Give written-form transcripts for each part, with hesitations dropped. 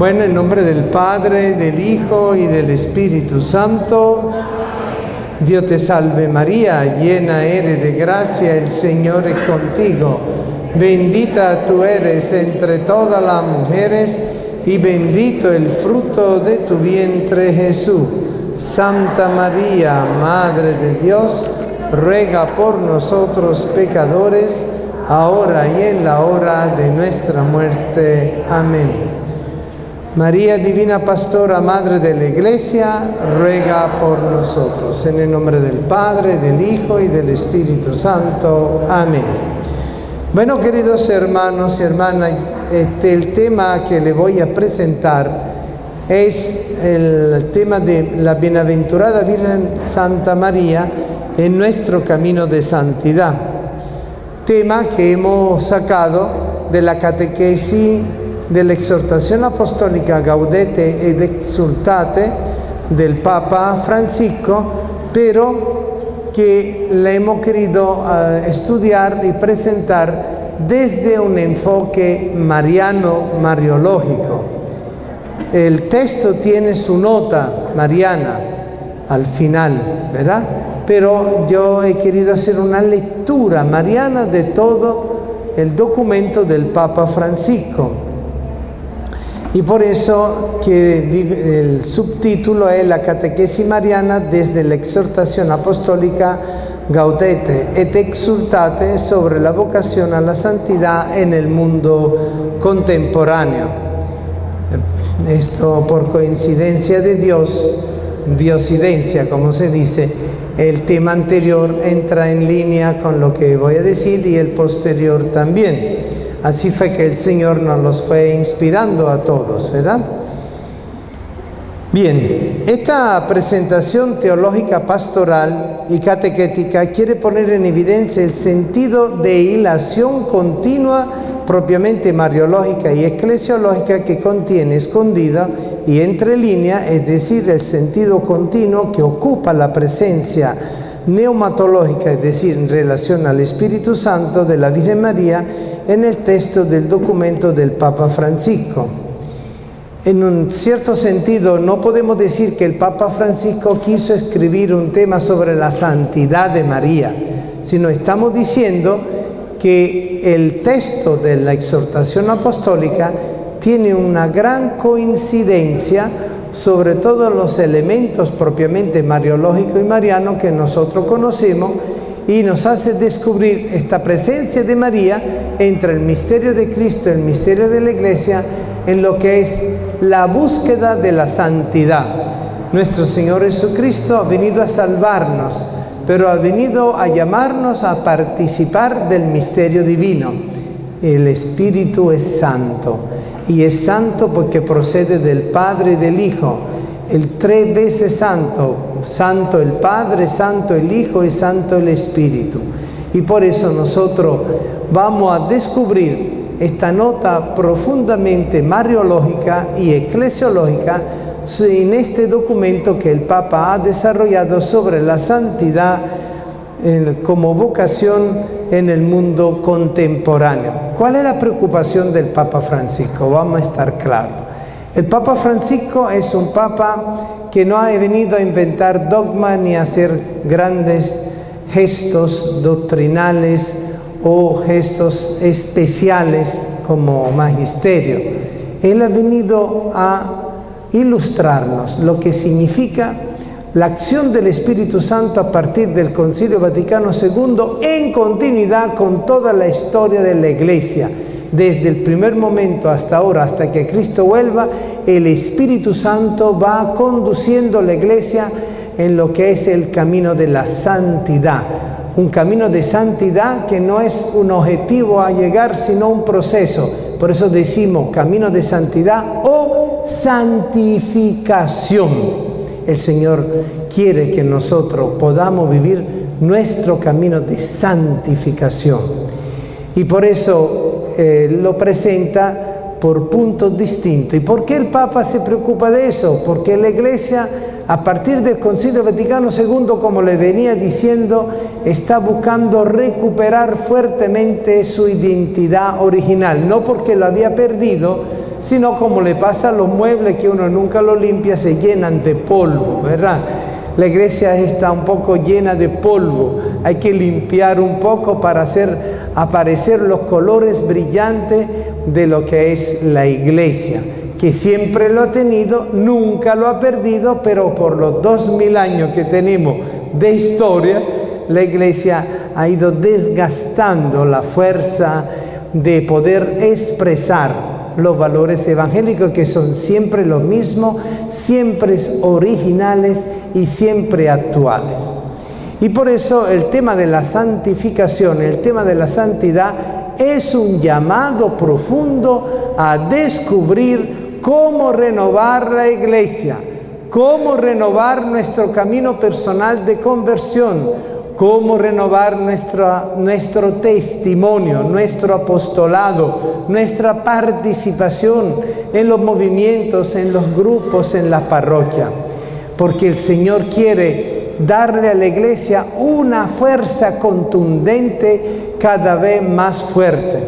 Bueno, en nombre del Padre, del Hijo y del Espíritu Santo. Dios te salve María, llena eres de gracia, el Señor es contigo. Bendita tú eres entre todas las mujeres y bendito el fruto de tu vientre Jesús. Santa María, Madre de Dios, ruega por nosotros pecadores, ahora y en la hora de nuestra muerte. Amén. María Divina Pastora, Madre de la Iglesia, ruega por nosotros. En el nombre del Padre, del Hijo y del Espíritu Santo. Amén. Bueno, queridos hermanos y hermanas, el tema que le voy a presentar es el tema de la Bienaventurada Virgen Santa María en nuestro camino de santidad. Tema que hemos sacado de la catequesis de la exhortación apostólica Gaudete ed Exsultate del Papa Francisco, pero que la hemos querido estudiar y presentar desde un enfoque mariano-mariológico. El texto tiene su nota mariana al final, ¿verdad? Pero yo he querido hacer una lectura mariana de todo el documento del Papa Francisco. Y por eso que el subtítulo es la catequesis mariana desde la exhortación apostólica Gaudete et Exsultate sobre la vocación a la santidad en el mundo contemporáneo. Esto por coincidencia de Dios, diosidencia como se dice, el tema anterior entra en línea con lo que voy a decir y el posterior también. Así fue que el Señor nos los fue inspirando a todos, ¿verdad? Bien, esta presentación teológica, pastoral y catequética quiere poner en evidencia el sentido de hilación continua propiamente mariológica y eclesiológica que contiene escondida y entre línea, es decir, el sentido continuo que ocupa la presencia neumatológica, es decir, en relación al Espíritu Santo de la Virgen María, en el texto del documento del Papa Francisco. En un cierto sentido, no podemos decir que el Papa Francisco quiso escribir un tema sobre la santidad de María, sino estamos diciendo que el texto de la exhortación apostólica tiene una gran coincidencia sobre todos los elementos propiamente mariológicos y marianos que nosotros conocemos, y nos hace descubrir esta presencia de María entre el misterio de Cristo y el misterio de la Iglesia en lo que es la búsqueda de la santidad. Nuestro Señor Jesucristo ha venido a salvarnos, pero ha venido a llamarnos a participar del misterio divino. El Espíritu es santo, y es santo porque procede del Padre y del Hijo, el tres veces santo, santo el Padre, santo el Hijo y santo el Espíritu. Y por eso nosotros vamos a descubrir esta nota profundamente mariológica y eclesiológica en este documento que el Papa ha desarrollado sobre la santidad como vocación en el mundo contemporáneo. ¿Cuál es la preocupación del Papa Francisco? Vamos a estar claros. El Papa Francisco es un Papa que no ha venido a inventar dogmas ni a hacer grandes gestos doctrinales o gestos especiales como magisterio. Él ha venido a ilustrarnos lo que significa la acción del Espíritu Santo a partir del Concilio Vaticano II en continuidad con toda la historia de la Iglesia. Desde el primer momento hasta ahora, hasta que Cristo vuelva, el Espíritu Santo va conduciendo la Iglesia en lo que es el camino de la santidad. Un camino de santidad que no es un objetivo a llegar, sino un proceso. Por eso decimos camino de santidad o santificación. El Señor quiere que nosotros podamos vivir nuestro camino de santificación. Y por eso lo presenta por puntos distintos. ¿Y por qué el Papa se preocupa de eso? Porque la Iglesia, a partir del Concilio Vaticano II, como le venía diciendo, está buscando recuperar fuertemente su identidad original. No porque lo había perdido, sino como le pasa a los muebles que uno nunca lo limpia, se llenan de polvo, ¿verdad? La iglesia está un poco llena de polvo, hay que limpiar un poco para hacer aparecer los colores brillantes de lo que es la iglesia, que siempre lo ha tenido, nunca lo ha perdido, pero por los 2000 años que tenemos de historia, la iglesia ha ido desgastando la fuerza de poder expresar los valores evangélicos, que son siempre los mismos, siempre originales y siempre actuales. Y por eso el tema de la santificación, el tema de la santidad, es un llamado profundo a descubrir cómo renovar la iglesia, cómo renovar nuestro camino personal de conversión, cómo renovar nuestro testimonio, nuestro apostolado, nuestra participación en los movimientos, en los grupos, en la parroquia. Porque el Señor quiere darle a la iglesia una fuerza contundente cada vez más fuerte.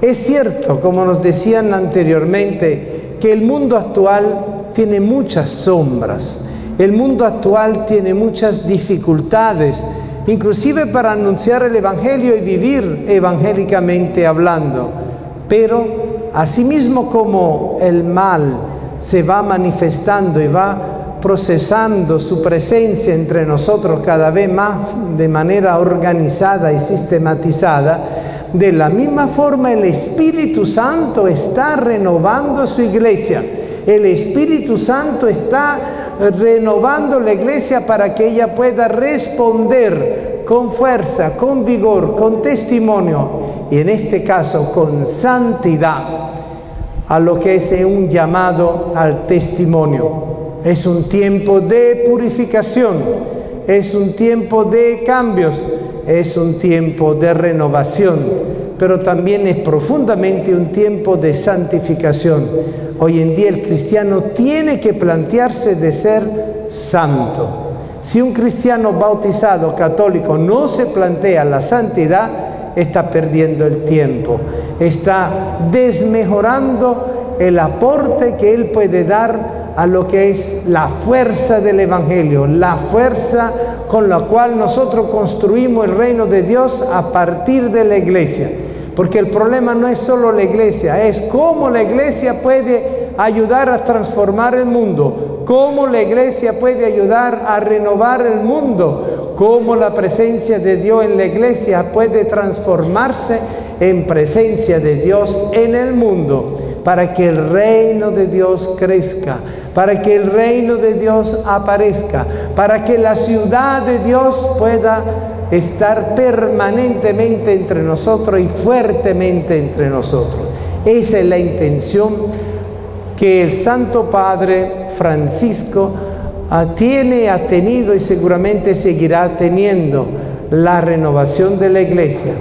Es cierto, como nos decían anteriormente, que el mundo actual tiene muchas sombras, el mundo actual tiene muchas dificultades, inclusive para anunciar el Evangelio y vivir evangélicamente hablando. Pero asimismo como el mal se va manifestando y va procesando su presencia entre nosotros cada vez más de manera organizada y sistematizada, de la misma forma el Espíritu Santo está renovando su iglesia. El Espíritu Santo está renovando la iglesia para que ella pueda responder con fuerza, con vigor, con testimonio y en este caso con santidad a lo que es un llamado al testimonio. Es un tiempo de purificación, es un tiempo de cambios, es un tiempo de renovación, pero también es profundamente un tiempo de santificación. Hoy en día el cristiano tiene que plantearse de ser santo. Si un cristiano bautizado católico no se plantea la santidad, está perdiendo el tiempo, está desmejorando el aporte que él puede dar a lo que es la fuerza del Evangelio, la fuerza con la cual nosotros construimos el reino de Dios a partir de la iglesia. Porque el problema no es solo la iglesia, es cómo la iglesia puede ayudar a transformar el mundo, cómo la iglesia puede ayudar a renovar el mundo, cómo la presencia de Dios en la iglesia puede transformarse en presencia de Dios en el mundo, para que el reino de Dios crezca, para que el reino de Dios aparezca, para que la ciudad de Dios pueda estar permanentemente entre nosotros y fuertemente entre nosotros. Esa es la intención que el Santo Padre Francisco ha tenido y seguramente seguirá teniendo, la renovación de la iglesia,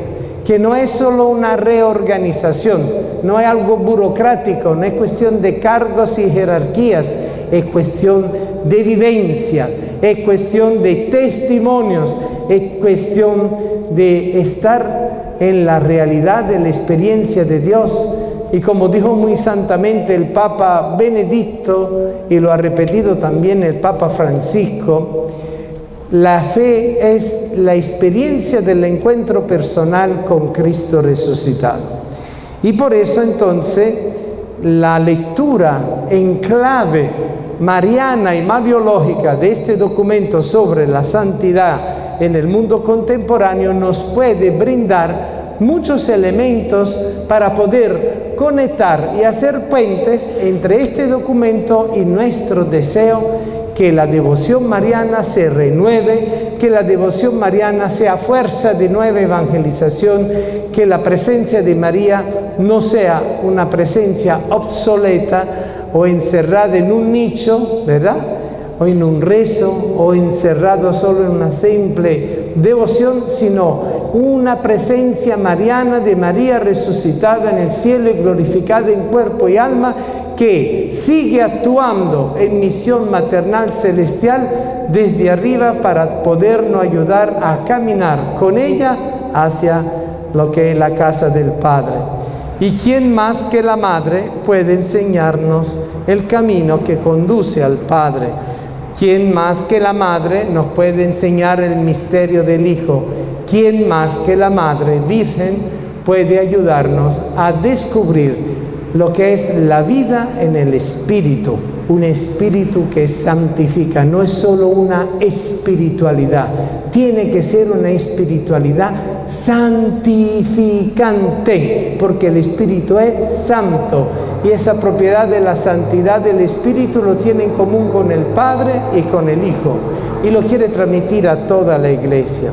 que no es solo una reorganización, no es algo burocrático, no es cuestión de cargos y jerarquías, es cuestión de vivencia, es cuestión de testimonios, es cuestión de estar en la realidad de la experiencia de Dios. Y como dijo muy santamente el Papa Benedicto, y lo ha repetido también el Papa Francisco, la fe es la experiencia del encuentro personal con Cristo resucitado. Y por eso entonces la lectura en clave mariana y mariológica de este documento sobre la santidad en el mundo contemporáneo nos puede brindar muchos elementos para poder conectar y hacer puentes entre este documento y nuestro deseo que la devoción mariana se renueve, que la devoción mariana sea fuerza de nueva evangelización, que la presencia de María no sea una presencia obsoleta o encerrada en un nicho, ¿verdad?, o en un rezo, o encerrado solo en una simple devoción, sino una presencia mariana de María resucitada en el cielo y glorificada en cuerpo y alma, que sigue actuando en misión maternal celestial desde arriba para podernos ayudar a caminar con ella hacia lo que es la casa del Padre. ¿Y quién más que la Madre puede enseñarnos el camino que conduce al Padre? ¿Quién más que la Madre nos puede enseñar el misterio del Hijo? ¿Quién más que la Madre Virgen puede ayudarnos a descubrir lo que es la vida en el Espíritu? Un espíritu que santifica, no es solo una espiritualidad, tiene que ser una espiritualidad santificante, porque el Espíritu es santo y esa propiedad de la santidad del Espíritu lo tiene en común con el Padre y con el Hijo y lo quiere transmitir a toda la Iglesia.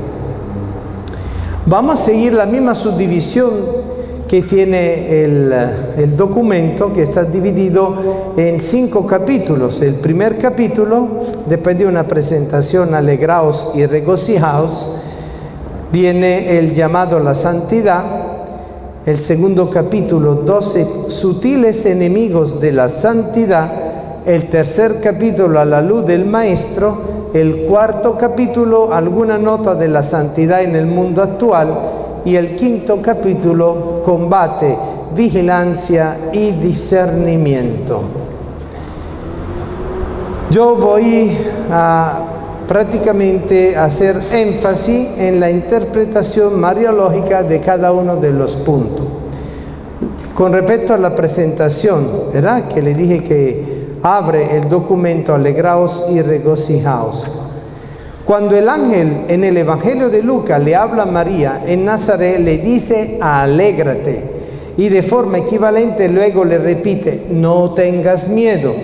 Vamos a seguir la misma subdivisión que tiene el documento, que está dividido en 5 capítulos. El primer capítulo, después de una presentación, alegraos y regocijaos, viene el llamado a la santidad. El segundo capítulo, 12 sutiles enemigos de la santidad. El tercer capítulo, a la luz del Maestro. El cuarto capítulo, alguna nota de la santidad en el mundo actual. Y el quinto capítulo, combate, vigilancia y discernimiento. Yo voy a prácticamente hacer énfasis en la interpretación mariológica de cada uno de los puntos. Con respecto a la presentación, ¿verdad? Que le dije que abre el documento, alegraos y regocijaos. Cuando el ángel en el Evangelio de Lucas le habla a María en Nazaret, le dice alégrate, y de forma equivalente luego le repite no tengas miedo,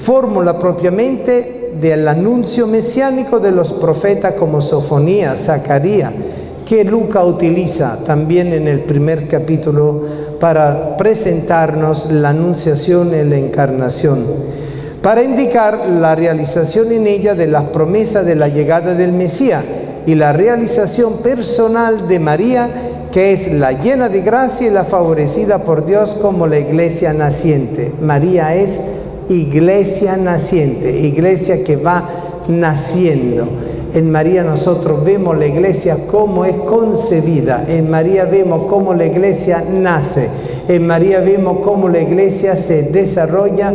fórmula propiamente del anuncio mesiánico de los profetas como Sofonías, Zacarías, que Lucas utiliza también en el primer capítulo para presentarnos la anunciación y la encarnación, para indicar la realización en ella de las promesas de la llegada del Mesías y la realización personal de María, que es la llena de gracia y la favorecida por Dios como la iglesia naciente. María es iglesia naciente, iglesia que va naciendo. En María nosotros vemos la iglesia como es concebida, en María vemos cómo la iglesia nace, en María vemos cómo la iglesia se desarrolla,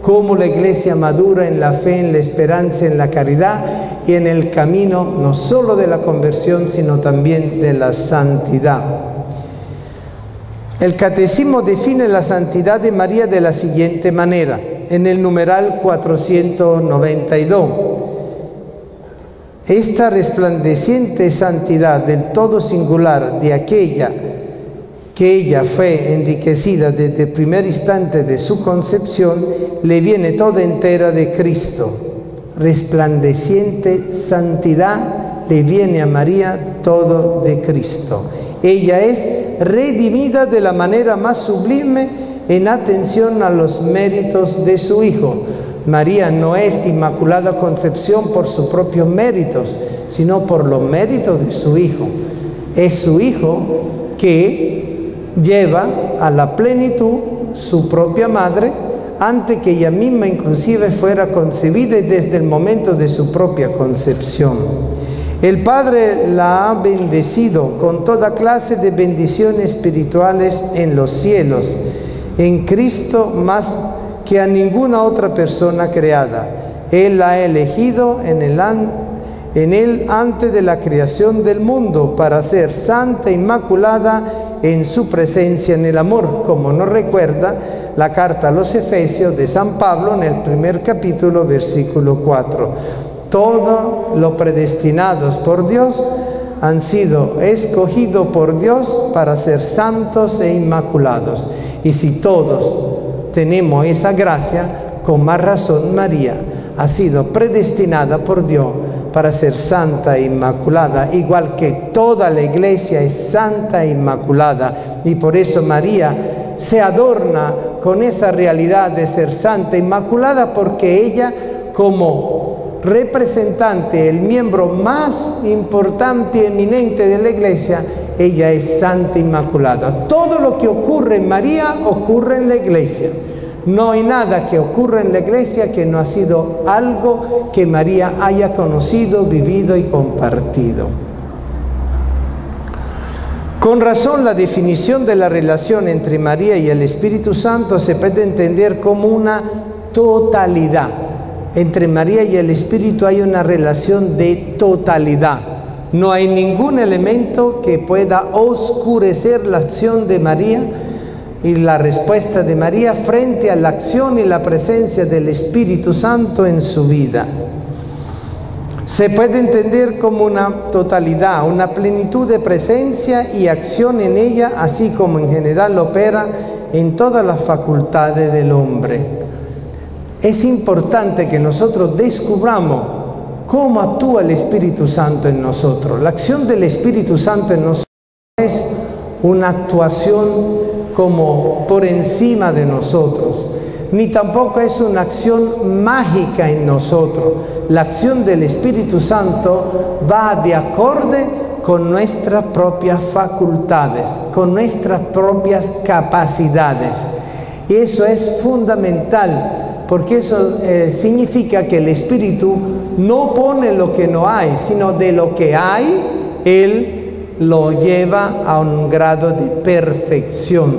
cómo la iglesia madura en la fe, en la esperanza, en la caridad y en el camino no solo de la conversión, sino también de la santidad. El Catecismo define la santidad de María de la siguiente manera, en el numeral 492. Esta resplandeciente santidad del todo singular de aquella que ella fue enriquecida desde el primer instante de su concepción, le viene toda entera de Cristo. Resplandeciente santidad le viene a María todo de Cristo. Ella es redimida de la manera más sublime en atención a los méritos de su Hijo. María no es inmaculada concepción por sus propios méritos, sino por los méritos de su Hijo. Es su Hijo que lleva a la plenitud su propia madre antes que ella misma inclusive fuera concebida y desde el momento de su propia concepción. El Padre la ha bendecido con toda clase de bendiciones espirituales en los cielos, en Cristo más que a ninguna otra persona creada. Él la ha elegido en Él antes de la creación del mundo para ser santa, inmaculada en su presencia en el amor, como nos recuerda la carta a los Efesios de San Pablo en el primer capítulo, versículo 4. Todos los predestinados por Dios han sido escogidos por Dios para ser santos e inmaculados. Y si todos tenemos esa gracia, con más razón María ha sido predestinada por Dios para ser santa e inmaculada, igual que toda la iglesia es santa e inmaculada. Y por eso María se adorna con esa realidad de ser santa e inmaculada, porque ella, como representante, el miembro más importante y eminente de la iglesia, ella es santa e inmaculada. Todo lo que ocurre en María ocurre en la iglesia. No hay nada que ocurra en la iglesia que no ha sido algo que María haya conocido, vivido y compartido. Con razón, la definición de la relación entre María y el Espíritu Santo se puede entender como una totalidad. Entre María y el Espíritu hay una relación de totalidad. No hay ningún elemento que pueda oscurecer la acción de María y la respuesta de María frente a la acción y la presencia del Espíritu Santo en su vida. Se puede entender como una totalidad, una plenitud de presencia y acción en ella, así como en general opera en todas las facultades del hombre. Es importante que nosotros descubramos cómo actúa el Espíritu Santo en nosotros. La acción del Espíritu Santo en nosotros es una actuación como por encima de nosotros, ni tampoco es una acción mágica en nosotros. La acción del Espíritu Santo va de acorde con nuestras propias facultades, con nuestras propias capacidades. Y eso es fundamental, porque eso significa que el Espíritu no pone lo que no hay, sino de lo que hay, Él lo lleva a un grado de perfección.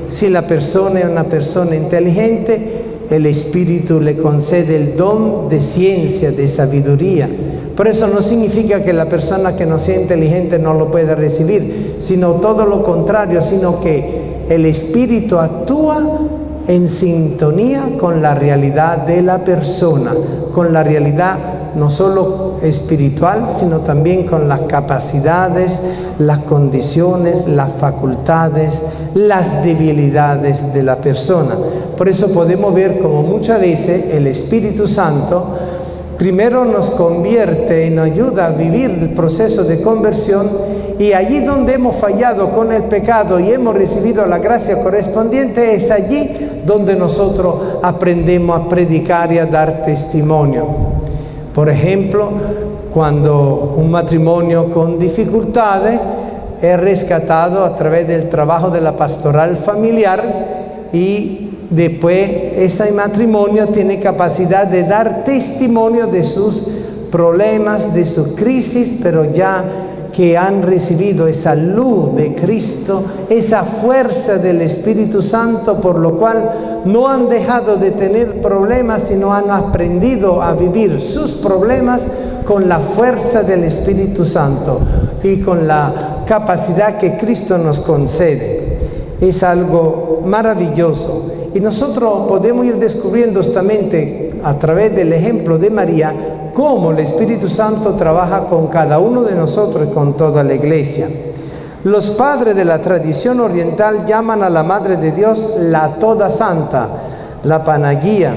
Si la persona es una persona inteligente, el Espíritu le concede el don de ciencia, de sabiduría. Por eso no significa que la persona que no sea inteligente no lo pueda recibir, sino todo lo contrario, sino que el Espíritu actúa en sintonía con la realidad de la persona, con la realidad no solo espiritual, sino también con las capacidades, las condiciones, las facultades, las debilidades de la persona. Por eso podemos ver como muchas veces el Espíritu Santo primero nos convierte y nos ayuda a vivir el proceso de conversión, y allí donde hemos fallado con el pecado y hemos recibido la gracia correspondiente, es allí donde nosotros aprendemos a predicar y a dar testimonio. Por ejemplo, cuando un matrimonio con dificultades es rescatado a través del trabajo de la pastoral familiar, y después ese matrimonio tiene capacidad de dar testimonio de sus problemas, de su crisis, pero ya que han recibido esa luz de Cristo, esa fuerza del Espíritu Santo, por lo cual no han dejado de tener problemas, sino han aprendido a vivir sus problemas con la fuerza del Espíritu Santo y con la capacidad que Cristo nos concede. Es algo maravilloso. Y nosotros podemos ir descubriendo justamente a través del ejemplo de María cómo el Espíritu Santo trabaja con cada uno de nosotros y con toda la iglesia. Los padres de la tradición oriental llaman a la Madre de Dios la Toda Santa, la Panaguía.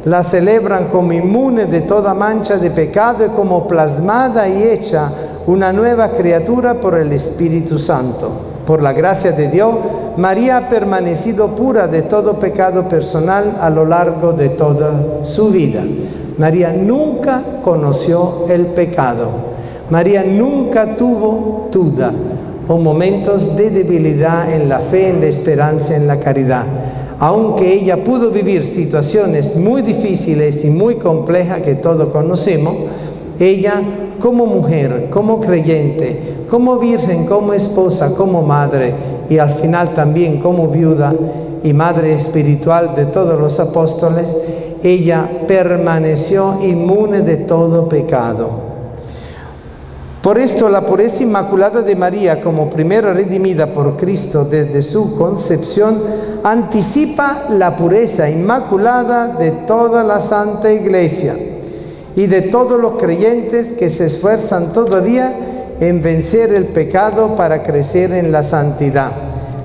La celebran como inmune de toda mancha de pecado y como plasmada y hecha una nueva criatura por el Espíritu Santo. Por la gracia de Dios, María ha permanecido pura de todo pecado personal a lo largo de toda su vida. María nunca conoció el pecado. María nunca tuvo duda o momentos de debilidad en la fe, en la esperanza, en la caridad. Aunque ella pudo vivir situaciones muy difíciles y muy complejas que todos conocemos, ella como mujer, como creyente, como virgen, como esposa, como madre y al final también como viuda y madre espiritual de todos los apóstoles, ella permaneció inmune de todo pecado. Por esto la pureza inmaculada de María, como primera redimida por Cristo desde su concepción, anticipa la pureza inmaculada de toda la Santa Iglesia y de todos los creyentes que se esfuerzan todavía en vencer el pecado para crecer en la santidad.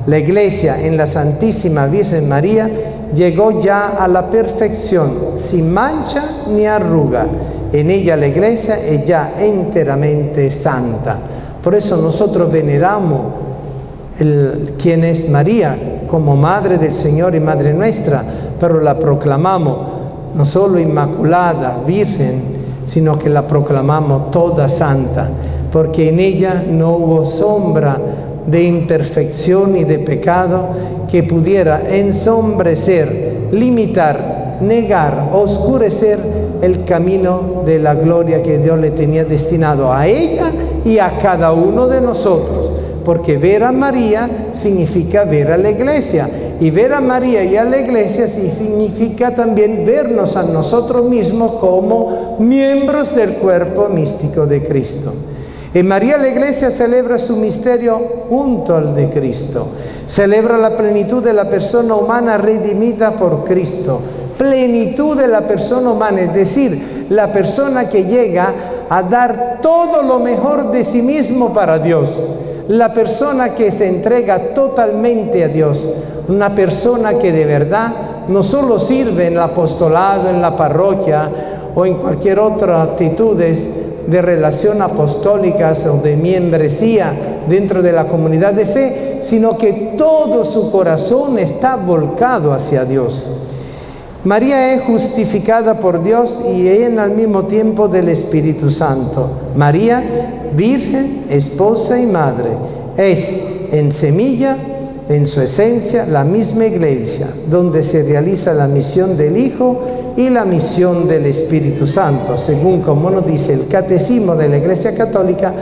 La Iglesia en la Santísima Virgen María llegó ya a la perfección, sin mancha ni arruga. En ella la Iglesia es ya enteramente santa. Por eso nosotros veneramos quién es María como Madre del Señor y Madre nuestra, pero la proclamamos no solo inmaculada, virgen, sino que la proclamamos toda santa, porque en ella no hubo sombra de imperfección y de pecado que pudiera ensombrecer, limitar, negar, oscurecer el camino de la gloria que Dios le tenía destinado a ella y a cada uno de nosotros. porque ver a María significa ver a la iglesia, y ver a María y a la iglesia significa también vernos a nosotros mismos como miembros del cuerpo místico de Cristo. En María la iglesia celebra su misterio junto al de Cristo, celebra la plenitud de la persona humana redimida por Cristo, plenitud de la persona humana, es decir, la persona que llega a dar todo lo mejor de sí mismo para Dios, la persona que se entrega totalmente a Dios, una persona que de verdad no solo sirve en el apostolado, en la parroquia o en cualquier otra actitudes de relación apostólicas o de membresía dentro de la comunidad de fe, sino que todo su corazón está volcado hacia Dios. María es justificada por Dios y en al mismo tiempo del Espíritu Santo. María, virgen, esposa y madre, es en semilla, en su esencia, la misma iglesia, donde se realiza la misión del Hijo y la misión del Espíritu Santo, según como nos dice el Catecismo de la Iglesia Católica,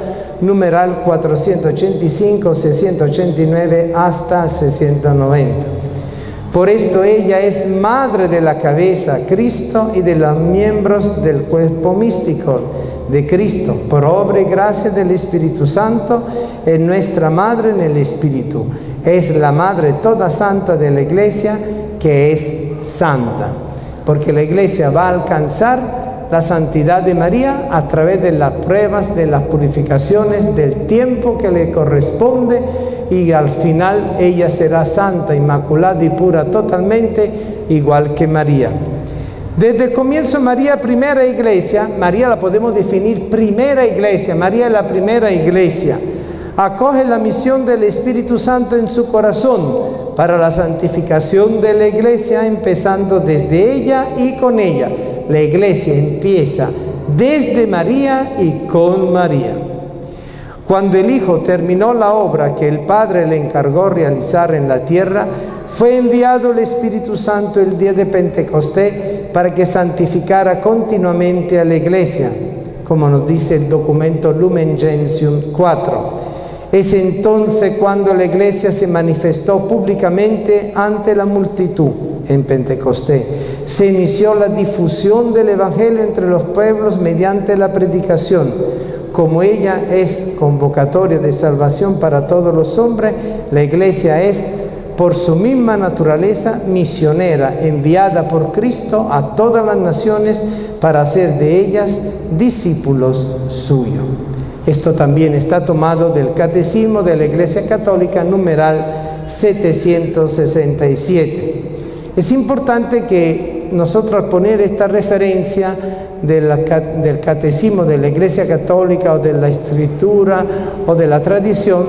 numeral 485, 689 hasta el 690. Por esto ella es madre de la cabeza, Cristo, y de los miembros del cuerpo místico de Cristo, por obra y gracia del Espíritu Santo, es nuestra madre en el Espíritu. Es la madre toda santa de la iglesia, que es santa, porque la iglesia va a alcanzar la santidad de María a través de las pruebas, de las purificaciones, del tiempo que le corresponde, y al final ella será santa, inmaculada y pura totalmente, igual que María. Desde el comienzo María, primera iglesia, María la podemos definir primera iglesia, María es la primera iglesia. Acoge la misión del Espíritu Santo en su corazón para la santificación de la iglesia, empezando desde ella y con ella. La iglesia empieza desde María y con María. Cuando el Hijo terminó la obra que el Padre le encargó realizar en la tierra, fue enviado el Espíritu Santo el día de Pentecostés para que santificara continuamente a la iglesia, como nos dice el documento Lumen Gentium 4. Es entonces cuando la iglesia se manifestó públicamente ante la multitud en Pentecostés. Se inició la difusión del Evangelio entre los pueblos mediante la predicación. Como ella es convocatoria de salvación para todos los hombres, la iglesia es, por su misma naturaleza, misionera, enviada por Cristo a todas las naciones para hacer de ellas discípulos suyos. Esto también está tomado del Catecismo de la Iglesia Católica, numeral 767. Es importante que nosotros, al poner esta referencia del Catecismo de la Iglesia Católica o de la Escritura o de la tradición,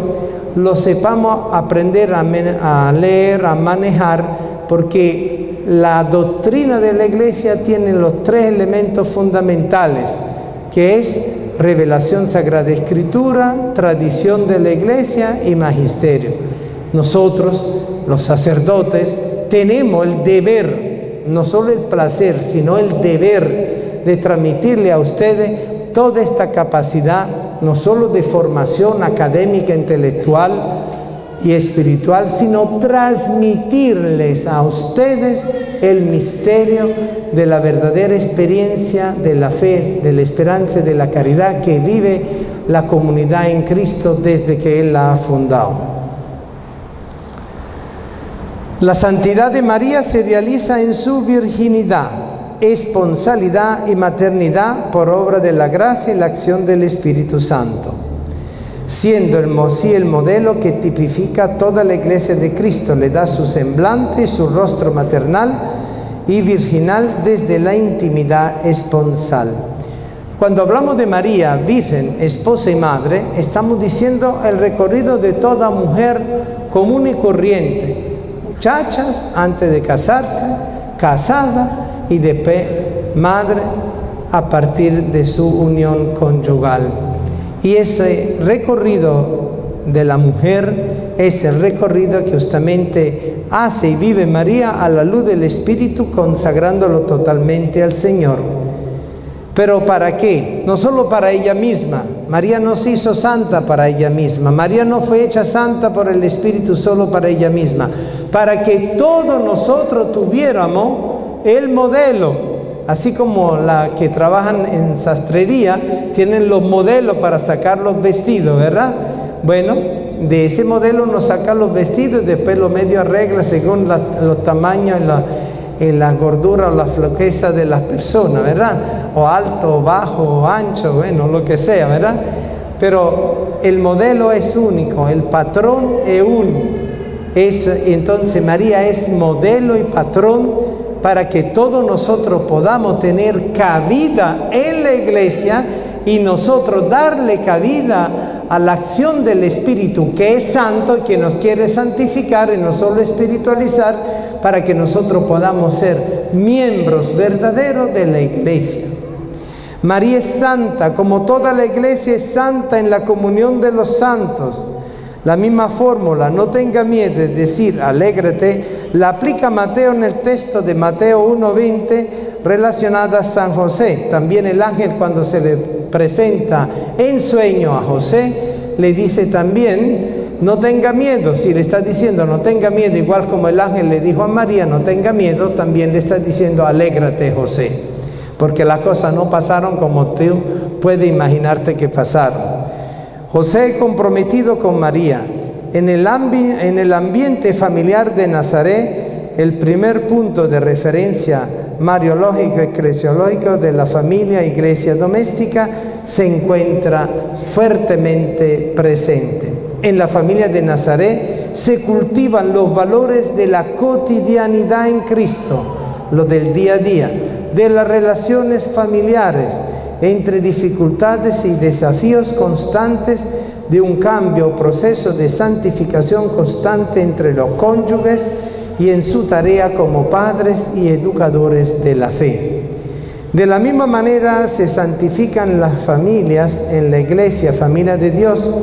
lo sepamos aprender a leer, a manejar, porque la doctrina de la Iglesia tiene los tres elementos fundamentales, que es revelación sagrada escritura, tradición de la iglesia y magisterio. Nosotros, los sacerdotes, tenemos el deber, no solo el placer, sino el deber de transmitirle a ustedes toda esta capacidad, no solo de formación académica, intelectual y espiritual, sino transmitirles a ustedes el misterio de la verdadera experiencia de la fe, de la esperanza y de la caridad que vive la comunidad en Cristo desde que Él la ha fundado. La santidad de María se realiza en su virginidad, esponsalidad y maternidad por obra de la gracia y la acción del Espíritu Santo, siendo el modelo que tipifica toda la iglesia de Cristo, le da su semblante y su rostro maternal y virginal desde la intimidad esponsal. Cuando hablamos de María, virgen, esposa y madre, estamos diciendo el recorrido de toda mujer común y corriente, muchachas antes de casarse, casada y después madre a partir de su unión conyugal. Y ese recorrido de la mujer es el recorrido que justamente hace y vive María a la luz del Espíritu, consagrándolo totalmente al Señor. ¿Pero para qué? No solo para ella misma, María no se hizo santa para ella misma. María no fue hecha santa por el Espíritu solo para ella misma. Para que todos nosotros tuviéramos el modelo. Así como la que trabajan en sastrería tienen los modelos para sacar los vestidos, ¿verdad? Bueno, de ese modelo nos sacan los vestidos y después lo medio arregla según los tamaños y la gordura o la flaqueza de las personas, ¿verdad? O alto, o bajo, o ancho, bueno, lo que sea, ¿verdad? Pero el modelo es único, el patrón es uno. Entonces María es modelo y patrón para que todos nosotros podamos tener cabida en la iglesia y nosotros darle cabida a la acción del Espíritu, que es santo y que nos quiere santificar y no solo espiritualizar, para que nosotros podamos ser miembros verdaderos de la iglesia. María es santa, como toda la iglesia es santa en la comunión de los santos. La misma fórmula, no tenga miedo, es decir, alégrate, la aplica Mateo en el texto de Mateo 1:20 relacionada a San José. También el ángel, cuando se le presenta en sueño a José, le dice también, no tenga miedo. Si le está diciendo no tenga miedo, igual como el ángel le dijo a María no tenga miedo, también le está diciendo alégrate, José, porque las cosas no pasaron como tú puedes imaginarte que pasaron. José comprometido con María. En el ambiente familiar de Nazaret, el primer punto de referencia mariológico y eclesiológico de la familia iglesia doméstica se encuentra fuertemente presente. En la familia de Nazaret se cultivan los valores de la cotidianidad en Cristo, lo del día a día, de las relaciones familiares, entre dificultades y desafíos constantes de un cambio, proceso de santificación constante entre los cónyuges y en su tarea como padres y educadores de la fe. De la misma manera se santifican las familias en la iglesia, familia de Dios,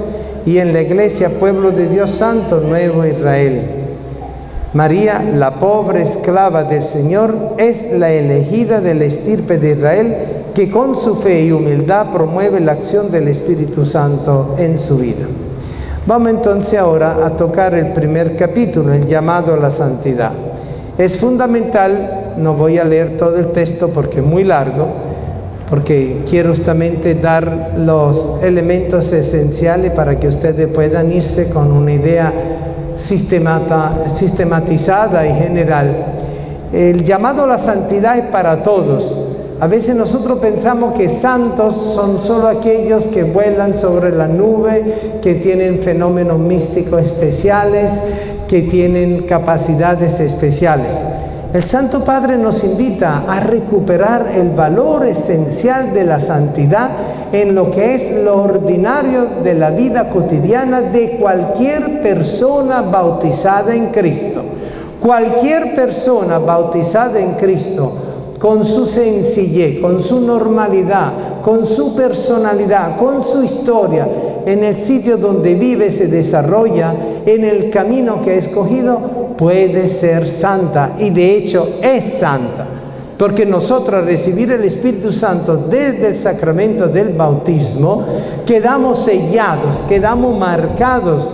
y en la iglesia, pueblo de Dios santo, nuevo Israel. María, la pobre esclava del Señor, es la elegida de la estirpe de Israel, que con su fe y humildad promueve la acción del Espíritu Santo en su vida. Vamos entonces ahora a tocar el primer capítulo, el llamado a la santidad. Es fundamental, no voy a leer todo el texto porque es muy largo, porque quiero justamente dar los elementos esenciales para que ustedes puedan irse con una idea sistematizada y general. El llamado a la santidad es para todos. A veces nosotros pensamos que santos son solo aquellos que vuelan sobre la nube, que tienen fenómenos místicos especiales, que tienen capacidades especiales. El Santo Padre nos invita a recuperar el valor esencial de la santidad en lo que es lo ordinario de la vida cotidiana de cualquier persona bautizada en Cristo. Cualquier persona bautizada en Cristo, con su sencillez, con su normalidad, con su personalidad, con su historia, en el sitio donde vive, se desarrolla, en el camino que ha escogido, puede ser santa, y de hecho es santa, porque nosotros al recibir el Espíritu Santo desde el sacramento del bautismo, quedamos sellados, quedamos marcados,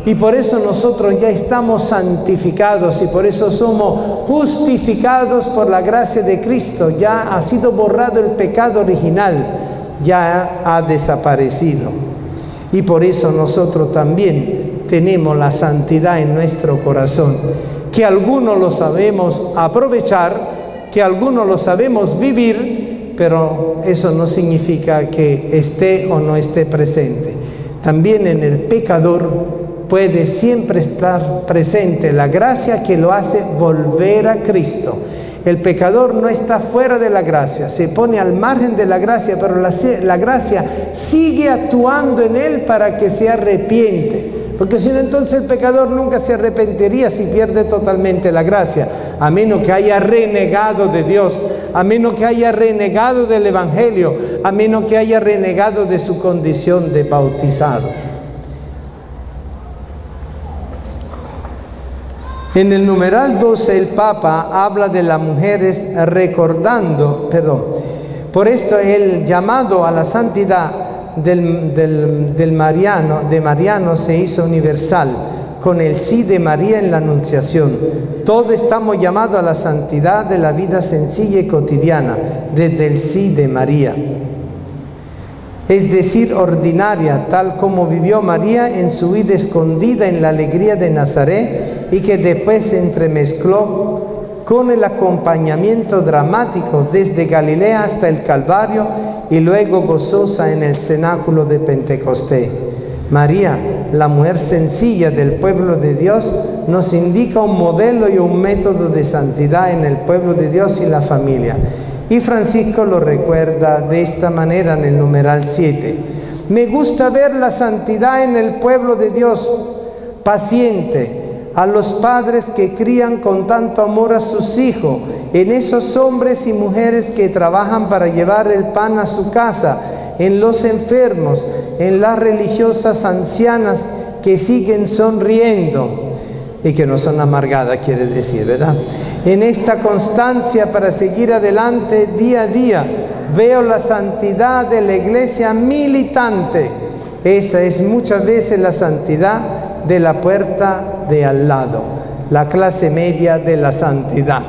y por eso nosotros ya estamos santificados y por eso somos justificados por la gracia de Cristo. Ya ha sido borrado el pecado original, ya ha desaparecido. Y por eso nosotros también tenemos la santidad en nuestro corazón, que algunos lo sabemos aprovechar, que algunos lo sabemos vivir, pero eso no significa que esté o no esté presente. También en el pecador puede siempre estar presente la gracia que lo hace volver a Cristo. El pecador no está fuera de la gracia, se pone al margen de la gracia, pero la gracia sigue actuando en él para que se arrepiente. Porque si no, entonces el pecador nunca se arrepentiría si pierde totalmente la gracia, a menos que haya renegado de Dios, a menos que haya renegado del Evangelio, a menos que haya renegado de su condición de bautizado. En el numeral 12 el Papa habla de las mujeres por esto el llamado a la santidad de Mariano se hizo universal, con el sí de María en la Anunciación. Todos estamos llamados a la santidad de la vida sencilla y cotidiana, desde el sí de María. Es decir, ordinaria, tal como vivió María en su vida escondida en la alegría de Nazaret y que después se entremezcló con el acompañamiento dramático desde Galilea hasta el Calvario y luego gozosa en el cenáculo de Pentecostés. María, la mujer sencilla del pueblo de Dios, nos indica un modelo y un método de santidad en el pueblo de Dios y la familia. Y Francisco lo recuerda de esta manera en el numeral 7. Me gusta ver la santidad en el pueblo de Dios, paciente, a los padres que crían con tanto amor a sus hijos, en esos hombres y mujeres que trabajan para llevar el pan a su casa, en los enfermos, en las religiosas ancianas que siguen sonriendo y que no son amargadas, quiere decir, ¿verdad? En esta constancia para seguir adelante día a día, veo la santidad de la iglesia militante. Esa es muchas veces la santidad de la puerta de al lado, la clase media de la santidad.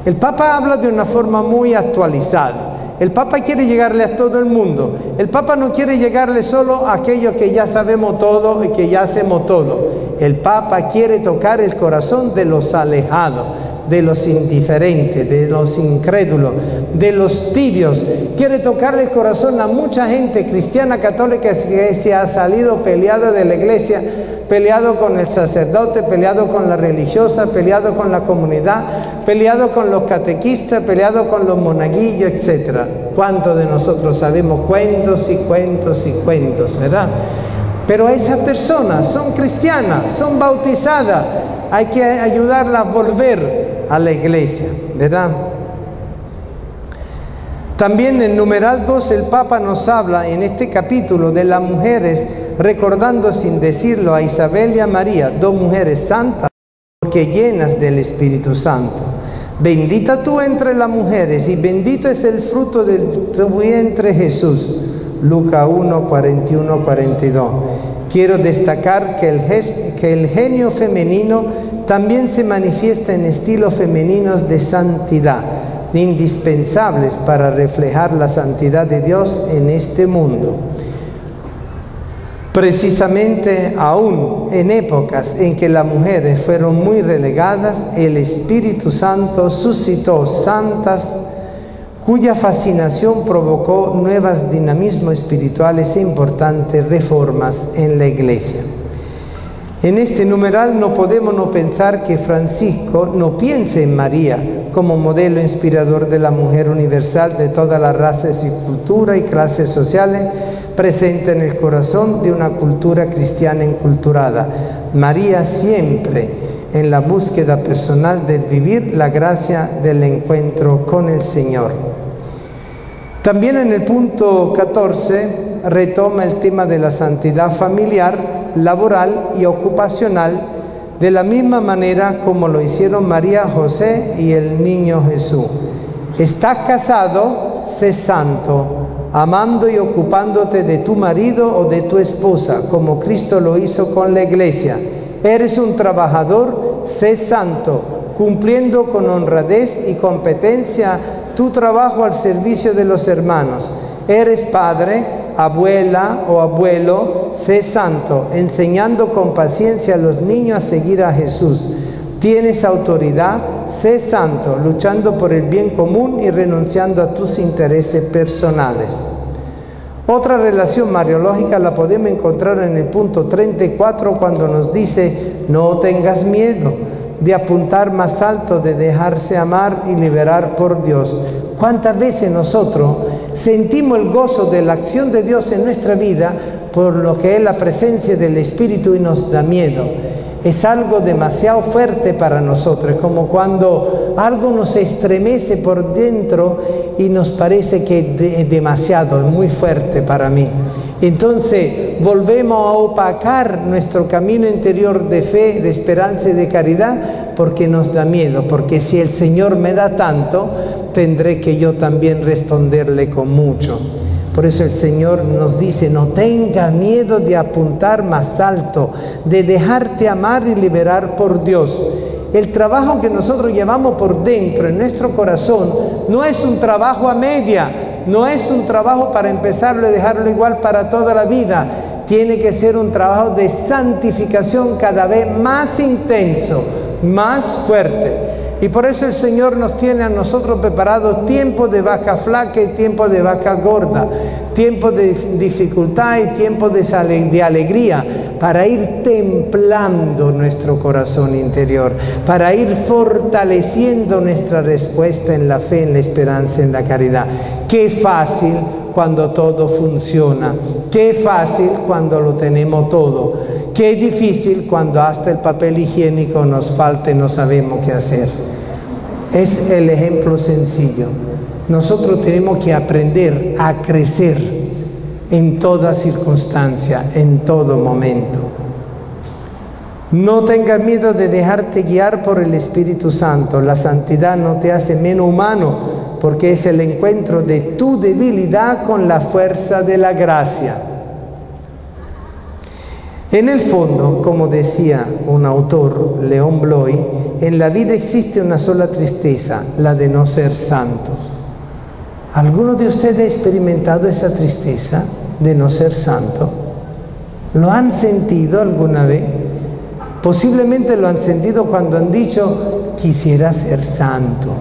El Papa habla de una forma muy actualizada. El Papa quiere llegarle a todo el mundo. El Papa no quiere llegarle solo a aquellos que ya sabemos todo y que ya hacemos todo. El Papa quiere tocar el corazón de los alejados, de los indiferentes, de los incrédulos, de los tibios. Quiere tocarle el corazón a mucha gente cristiana católica que se ha salido peleada de la iglesia, peleado con el sacerdote, peleado con la religiosa, peleado con la comunidad, peleado con los catequistas, peleado con los monaguillos, etc. ¿Cuántos de nosotros sabemos cuentos y cuentos y cuentos, verdad? Pero esas personas son cristianas, son bautizadas, hay que ayudarlas a volver a la iglesia, ¿verdad? También en numeral 2 el Papa nos habla en este capítulo de las mujeres, recordando sin decirlo a Isabel y a María, dos mujeres santas, porque llenas del Espíritu Santo. Bendita tú entre las mujeres y bendito es el fruto de tu vientre Jesús. Lucas 1, 41, 42. Quiero destacar que el genio femenino también se manifiesta en estilos femeninos de santidad, indispensables para reflejar la santidad de Dios en este mundo. Precisamente aún en épocas en que las mujeres fueron muy relegadas, el Espíritu Santo suscitó santas cuya fascinación provocó nuevos dinamismos espirituales e importantes reformas en la Iglesia. En este numeral no podemos no pensar que Francisco no piense en María como modelo inspirador de la mujer universal de todas las razas y culturas y clases sociales, presente en el corazón de una cultura cristiana enculturada. María siempre en la búsqueda personal de vivir la gracia del encuentro con el Señor. También en el punto 14 retoma el tema de la santidad familiar, laboral y ocupacional, de la misma manera como lo hicieron María, José y el niño Jesús. Estás casado, sé santo, amando y ocupándote de tu marido o de tu esposa, como Cristo lo hizo con la iglesia. Eres un trabajador, sé santo, cumpliendo con honradez y competencia tu trabajo al servicio de los hermanos. Eres padre, abuela o abuelo, sé santo, enseñando con paciencia a los niños a seguir a Jesús. Tienes autoridad, sé santo, luchando por el bien común y renunciando a tus intereses personales. Otra relación mariológica la podemos encontrar en el punto 34 cuando nos dice: no tengas miedo de apuntar más alto, de dejarse amar y liberar por Dios. ¿Cuántas veces nosotros sentimos el gozo de la acción de Dios en nuestra vida por lo que es la presencia del Espíritu y nos da miedo? Es algo demasiado fuerte para nosotros, es como cuando algo nos estremece por dentro y nos parece que es demasiado, es muy fuerte para mí. Entonces volvemos a opacar nuestro camino interior de fe, de esperanza y de caridad porque nos da miedo, porque si el Señor me da tanto, tendré que yo también responderle con mucho. Por eso el Señor nos dice, no tenga miedo de apuntar más alto, de dejarte amar y liberar por Dios. El trabajo que nosotros llevamos por dentro, en nuestro corazón, no es un trabajo a media, no es un trabajo para empezarlo y dejarlo igual para toda la vida. Tiene que ser un trabajo de santificación cada vez más intenso, más fuerte. Y por eso el Señor nos tiene a nosotros preparados tiempo de vaca flaca y tiempo de vaca gorda, tiempo de dificultad y tiempo de alegría, para ir templando nuestro corazón interior, para ir fortaleciendo nuestra respuesta en la fe, en la esperanza, en la caridad. Qué fácil cuando todo funciona, qué fácil cuando lo tenemos todo, qué difícil cuando hasta el papel higiénico nos falta y no sabemos qué hacer. Es el ejemplo sencillo. Nosotros tenemos que aprender a crecer en toda circunstancia, en todo momento. No tengas miedo de dejarte guiar por el Espíritu Santo. La santidad no te hace menos humano, porque es el encuentro de tu debilidad con la fuerza de la gracia. En el fondo, como decía un autor, León Bloy, en la vida existe una sola tristeza, la de no ser santos. ¿Alguno de ustedes ha experimentado esa tristeza de no ser santo? ¿Lo han sentido alguna vez? Posiblemente lo han sentido cuando han dicho, quisiera ser santo.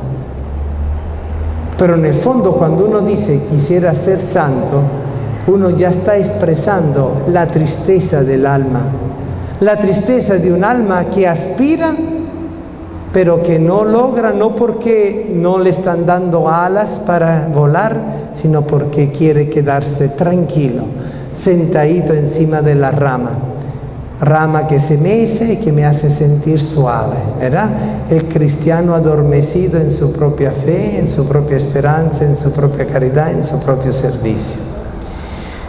Pero en el fondo, cuando uno dice, quisiera ser santo, uno ya está expresando la tristeza del alma. La tristeza de un alma que aspira, pero que no logra, no porque no le están dando alas para volar, sino porque quiere quedarse tranquilo, sentadito encima de la rama que se mece y que me hace sentir suave, ¿verdad? El cristiano adormecido en su propia fe, en su propia esperanza, en su propia caridad, en su propio servicio.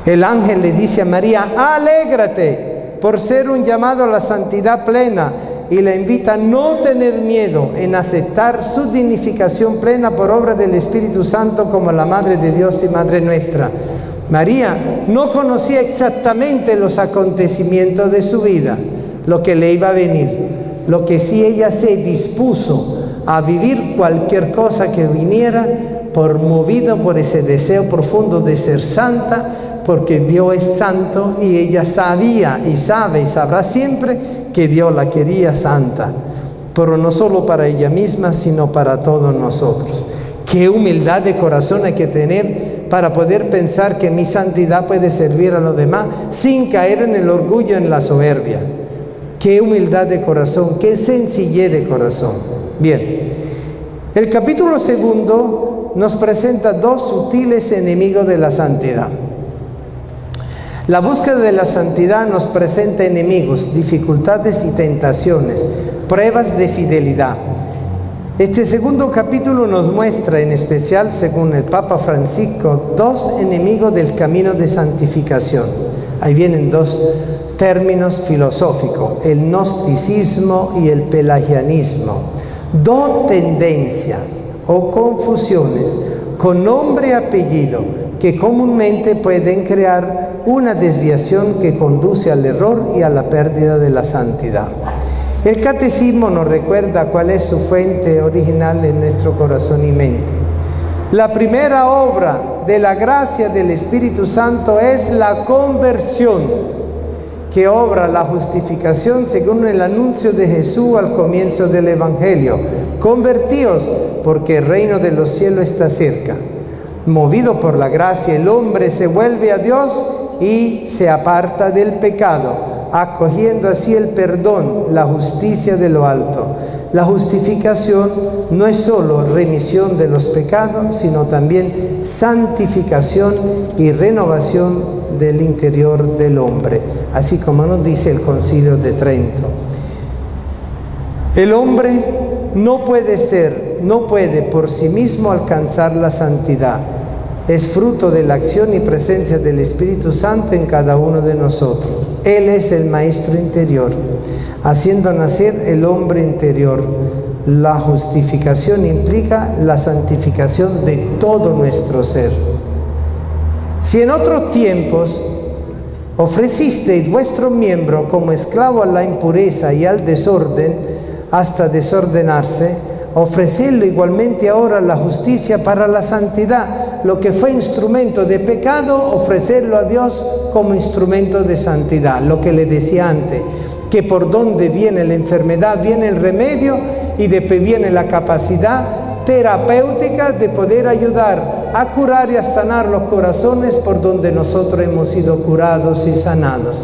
El ángel le dice a María, alégrate por ser un llamado a la santidad plena, y la invita a no tener miedo en aceptar su dignificación plena por obra del Espíritu Santo como la Madre de Dios y Madre nuestra. María no conocía exactamente los acontecimientos de su vida, lo que le iba a venir. Lo que sí, ella se dispuso a vivir cualquier cosa que viniera, movido por ese deseo profundo de ser santa, porque Dios es santo y ella sabía y sabe y sabrá siempre que Dios la quería santa, pero no solo para ella misma, sino para todos nosotros. Qué humildad de corazón hay que tener para poder pensar que mi santidad puede servir a los demás sin caer en el orgullo, en la soberbia. Qué humildad de corazón, qué sencillez de corazón. Bien, el capítulo 2 nos presenta dos sutiles enemigos de la santidad. La búsqueda de la santidad nos presenta enemigos, dificultades y tentaciones, pruebas de fidelidad. Este segundo capítulo nos muestra, en especial, según el Papa Francisco, dos enemigos del camino de santificación. Ahí vienen dos términos filosóficos, el gnosticismo y el pelagianismo. Dos tendencias o confusiones con nombre y apellido que comúnmente pueden crear una desviación que conduce al error y a la pérdida de la santidad. El catecismo nos recuerda cuál es su fuente original en nuestro corazón y mente. La primera obra de la gracia del Espíritu Santo es la conversión, que obra la justificación según el anuncio de Jesús al comienzo del Evangelio. Convertíos, porque el reino de los cielos está cerca. Movido por la gracia, el hombre se vuelve a Dios y se aparta del pecado, acogiendo así el perdón, la justicia de lo alto. La justificación no es solo remisión de los pecados, sino también santificación y renovación del interior del hombre, así como nos dice el Concilio de Trento. El hombre no puede por sí mismo alcanzar la santidad. Es fruto de la acción y presencia del Espíritu Santo en cada uno de nosotros. Él es el maestro interior, haciendo nacer el hombre interior. La justificación implica la santificación de todo nuestro ser. Si en otros tiempos ofrecisteis vuestro miembro como esclavo a la impureza y al desorden, hasta desordenarse, ofrecedlo igualmente ahora a la justicia para la santidad. Lo que fue instrumento de pecado, ofrecerlo a Dios como instrumento de santidad. Lo que le decía antes, que por donde viene la enfermedad viene el remedio y después viene la capacidad terapéutica de poder ayudar a curar y a sanar los corazones por donde nosotros hemos sido curados y sanados.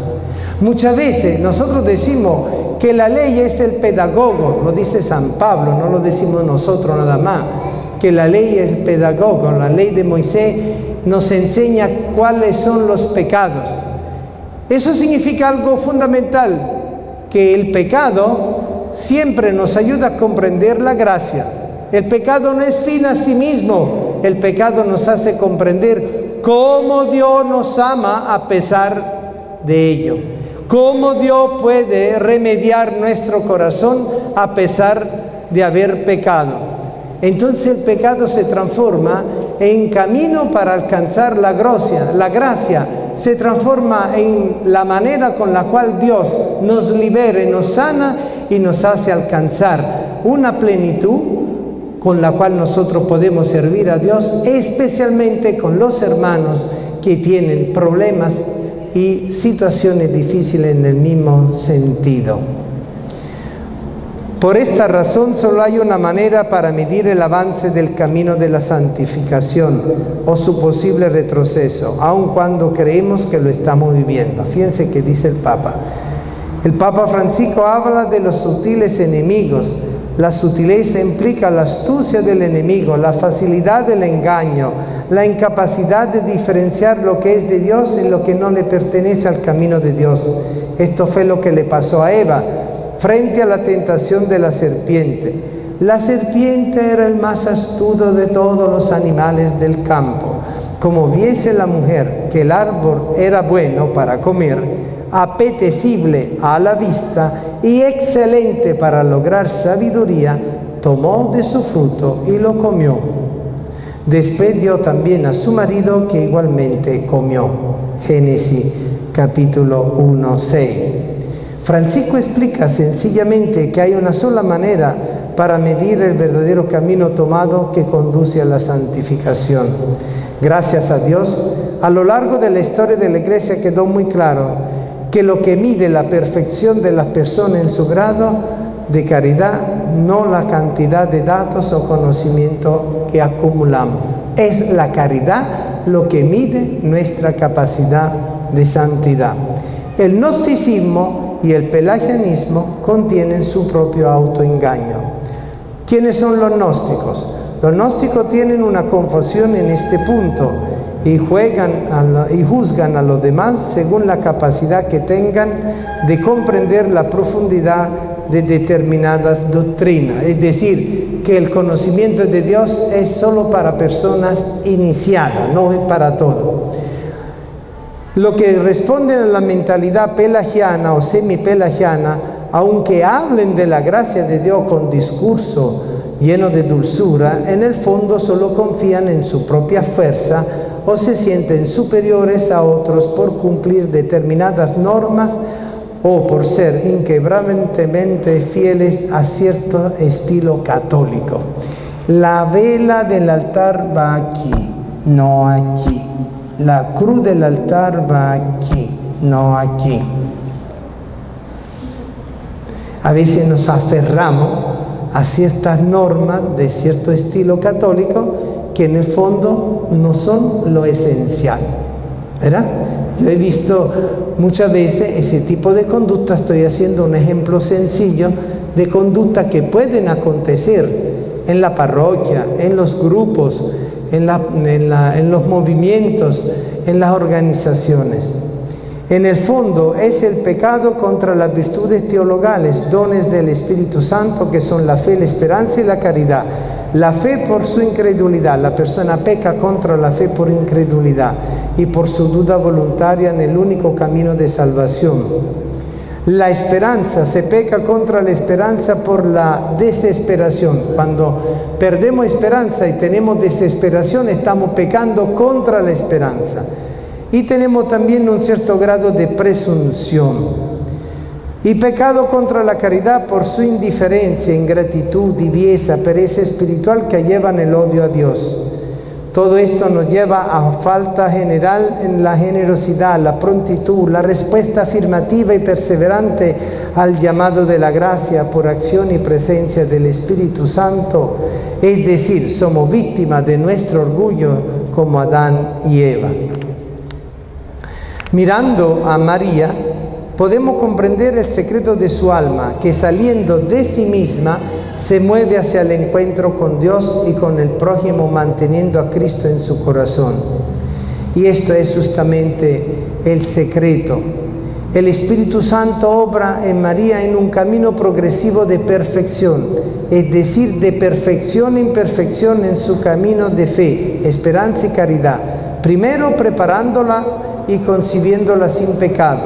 Muchas veces nosotros decimos que la ley es el pedagogo, lo dice San Pablo, no lo decimos nosotros nada más, que la ley es el pedagogo, la ley de Moisés nos enseña cuáles son los pecados. Eso significa algo fundamental, que el pecado siempre nos ayuda a comprender la gracia. El pecado no es fin a sí mismo, el pecado nos hace comprender cómo Dios nos ama a pesar de ello. Cómo Dios puede remediar nuestro corazón a pesar de haber pecado. Entonces el pecado se transforma en camino para alcanzar la gracia se transforma en la manera con la cual Dios nos libera, nos sana y nos hace alcanzar una plenitud con la cual nosotros podemos servir a Dios, especialmente con los hermanos que tienen problemas y situaciones difíciles en el mismo sentido. Por esta razón solo hay una manera para medir el avance del camino de la santificación o su posible retroceso, aun cuando creemos que lo estamos viviendo. Fíjense que dice el Papa. El Papa Francisco habla de los sutiles enemigos. La sutileza implica la astucia del enemigo, la facilidad del engaño, la incapacidad de diferenciar lo que es de Dios y lo que no le pertenece al camino de Dios. Esto fue lo que le pasó a Eva frente a la tentación de la serpiente. La serpiente era el más astuto de todos los animales del campo. Como viese la mujer que el árbol era bueno para comer, apetecible a la vista y excelente para lograr sabiduría, tomó de su fruto y lo comió. Después dio también a su marido, que igualmente comió. Génesis capítulo 1, 6. Francisco explica sencillamente que hay una sola manera para medir el verdadero camino tomado que conduce a la santificación. Gracias a Dios, a lo largo de la historia de la Iglesia quedó muy claro que lo que mide la perfección de las personas en su grado de caridad, no la cantidad de datos o conocimiento que acumulamos. Es la caridad lo que mide nuestra capacidad de santidad. El gnosticismo y el pelagianismo contienen su propio autoengaño. ¿Quiénes son los gnósticos? Los gnósticos tienen una confusión en este punto y juzgan a los demás según la capacidad que tengan de comprender la profundidad de determinadas doctrinas. Es decir, que el conocimiento de Dios es solo para personas iniciadas, no es para todos. Lo que responden a la mentalidad pelagiana o semipelagiana, aunque hablen de la gracia de Dios con discurso lleno de dulzura, en el fondo solo confían en su propia fuerza o se sienten superiores a otros por cumplir determinadas normas o por ser inquebrantamente fieles a cierto estilo católico. La vela del altar va aquí, no aquí. La cruz del altar va aquí, no aquí. A veces nos aferramos a ciertas normas de cierto estilo católico que en el fondo no son lo esencial, ¿verdad? Yo he visto muchas veces ese tipo de conducta. Estoy haciendo un ejemplo sencillo de conducta que pueden acontecer en la parroquia, en los grupos, en los movimientos, en las organizaciones. En el fondo es el pecado contra las virtudes teologales, dones del Espíritu Santo, que son la fe, la esperanza y la caridad. La fe por su incredulidad, la persona peca contra la fe por incredulidad y por su duda voluntaria en el único camino de salvación. La esperanza, se peca contra la esperanza por la desesperación. Cuando perdemos esperanza y tenemos desesperación, estamos pecando contra la esperanza. y tenemos también un cierto grado de presunción. Y pecado contra la caridad por su indiferencia, ingratitud, tibieza, pereza espiritual que llevan el odio a Dios. Todo esto nos lleva a falta general en la generosidad, la prontitud, la respuesta afirmativa y perseverante al llamado de la gracia por acción y presencia del Espíritu Santo. Es decir, somos víctimas de nuestro orgullo como Adán y Eva. Mirando a María, podemos comprender el secreto de su alma, que saliendo de sí misma se mueve hacia el encuentro con Dios y con el prójimo, manteniendo a Cristo en su corazón. Y esto es justamente el secreto. El Espíritu Santo obra en María en un camino progresivo de perfección, es decir, de perfección en perfección en su camino de fe, esperanza y caridad. Primero preparándola y concibiéndola sin pecado,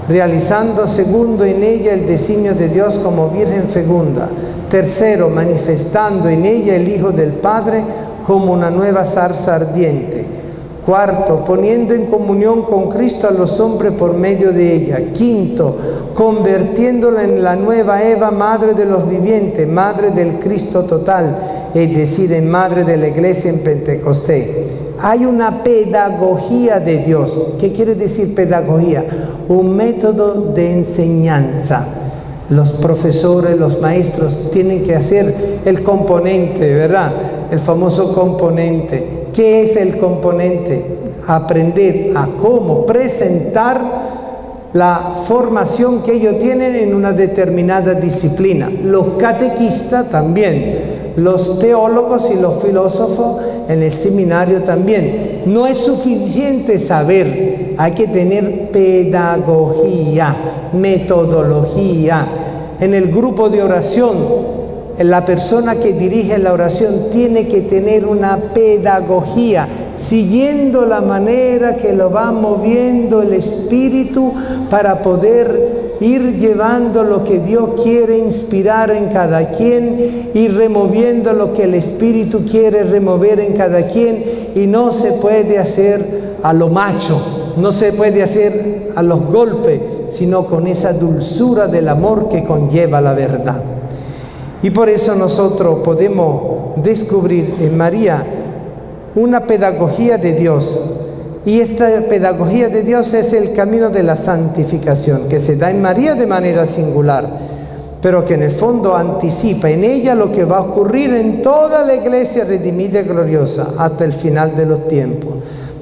realizando segundo en ella el designio de Dios como virgen fecunda. Tercero, manifestando en ella el Hijo del Padre como una nueva zarza ardiente. Cuarto, poniendo en comunión con Cristo a los hombres por medio de ella. Quinto, convirtiéndola en la nueva Eva, madre de los vivientes, madre del Cristo total, es decir, en madre de la Iglesia en Pentecostés. Hay una pedagogía de Dios. ¿Qué quiere decir pedagogía? Un método de enseñanza. Los profesores, los maestros tienen que hacer el componente, ¿verdad? El famoso componente. ¿Qué es el componente? Aprender a cómo presentar la formación que ellos tienen en una determinada disciplina. Los catequistas también, los teólogos y los filósofos en el seminario también. No es suficiente saber, hay que tener pedagogía, metodología. En el grupo de oración, la persona que dirige la oración tiene que tener una pedagogía, siguiendo la manera que lo va moviendo el Espíritu para poder ir llevando lo que Dios quiere inspirar en cada quien y removiendo lo que el Espíritu quiere remover en cada quien. Y no se puede hacer a lo macho, no se puede hacer a los golpes, sino con esa dulzura del amor que conlleva la verdad. Y por eso nosotros podemos descubrir en María una pedagogía de Dios. Y esta pedagogía de Dios es el camino de la santificación, que se da en María de manera singular, pero que en el fondo anticipa en ella lo que va a ocurrir en toda la Iglesia redimida y gloriosa hasta el final de los tiempos.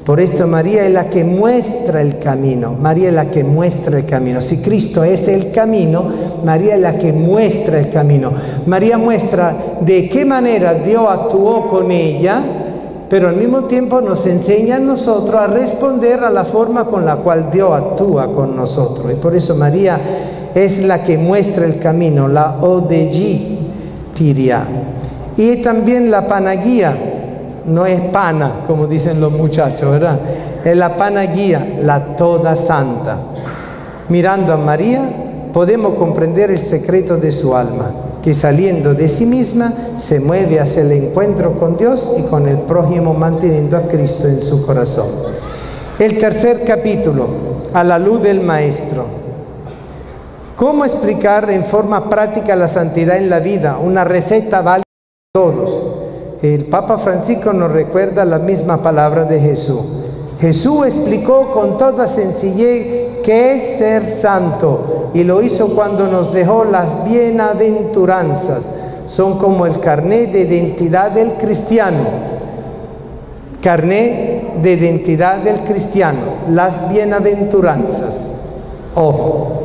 Por esto María es la que muestra el camino. María es la que muestra el camino. Si Cristo es el camino, María es la que muestra el camino. María muestra de qué manera Dios actuó con ella, pero al mismo tiempo nos enseña a nosotros a responder a la forma con la cual Dios actúa con nosotros. Y por eso María es la que muestra el camino, la odegitia. Y también la panaguía. No es pana, como dicen los muchachos, ¿verdad? Es la panaguía, la toda santa. Mirando a María, podemos comprender el secreto de su alma, que saliendo de sí misma, se mueve hacia el encuentro con Dios y con el prójimo, manteniendo a Cristo en su corazón. El tercer capítulo, a la luz del Maestro. ¿Cómo explicar en forma práctica la santidad en la vida? Una receta válida para todos. El Papa Francisco nos recuerda la misma palabra de Jesús. Jesús explicó con toda sencillez qué es ser santo, y lo hizo cuando nos dejó las bienaventuranzas. Son como el carnet de identidad del cristiano. Carnet de identidad del cristiano, las bienaventuranzas. Ojo.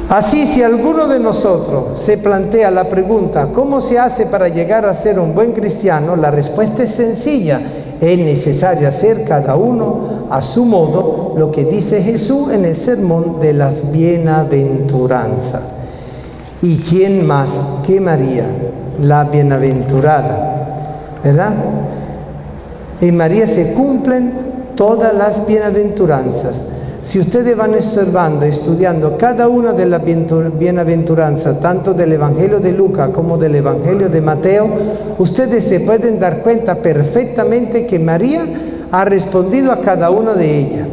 Así, si alguno de nosotros se plantea la pregunta, ¿cómo se hace para llegar a ser un buen cristiano? La respuesta es sencilla. Es necesario hacer cada uno a su modo lo que dice Jesús en el sermón de las bienaventuranzas. ¿Y quién más que María, la bienaventurada? ¿Verdad? En María se cumplen todas las bienaventuranzas. Si ustedes van observando, estudiando cada una de las bienaventuranzas, tanto del Evangelio de Lucas como del Evangelio de Mateo, ustedes se pueden dar cuenta perfectamente que María ha respondido a cada una de ellas.